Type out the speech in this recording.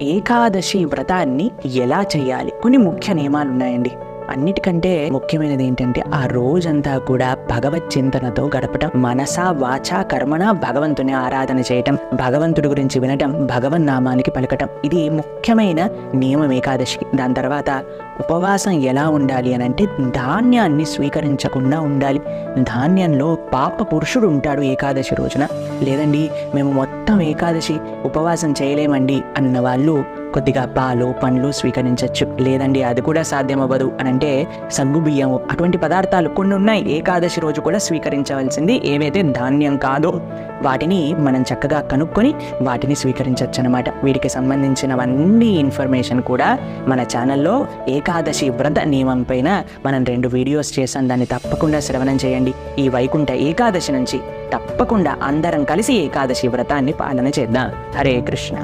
ఏకాదశి వ్రతాన్ని ఎలా చేయాలి? కొన్ని ముఖ్య నియమాలు ఉన్నాయండి. అన్నిటికంటే ముఖ్యమైనది ఏంటంటే ఆ రోజంతా కూడా భగవత్ చింతనతో గడపటం, మనసా వాచా కర్మణ భగవంతుని ఆరాధన చేయటం, భగవంతుడి గురించి వినటం, భగవన్ నామానికి పలకటం. ఇది ముఖ్యమైన నియమం ఏకాదశికి. దాని తర్వాత ఉపవాసం ఎలా ఉండాలి అని అంటే ధాన్యాన్ని స్వీకరించకుండా ఉండాలి. ధాన్యంలో పాప పురుషుడు ఉంటాడు ఏకాదశి రోజున. లేదండి మేము మొత్తం ఏకాదశి ఉపవాసం చేయలేమండి అన్న వాళ్ళు కొద్దిగా పాలు పండ్లు స్వీకరించవచ్చు. లేదండి అది కూడా సాధ్యమవ్వదు అని అంటే సగ్గు బియ్యము అటువంటి పదార్థాలు కొన్ని ఉన్నాయి ఏకాదశి రోజు కూడా స్వీకరించవలసింది. ఏవైతే ధాన్యం కాదో వాటిని మనం చక్కగా కనుక్కొని వాటిని స్వీకరించవచ్చు అనమాట. వీటికి సంబంధించినవన్నీ ఇన్ఫర్మేషన్ కూడా మన ఛానల్లో ఏకాదశి వ్రత నియమం పైన మనం 2 వీడియోస్ చేసాం. దాన్ని తప్పకుండా శ్రవణం చేయండి. ఈ వైకుంఠ ఏకాదశి నుంచి తప్పకుండా అందరం కలిసి ఏకాదశి వ్రతాన్ని పాలన చేద్దాం. హరే కృష్ణ.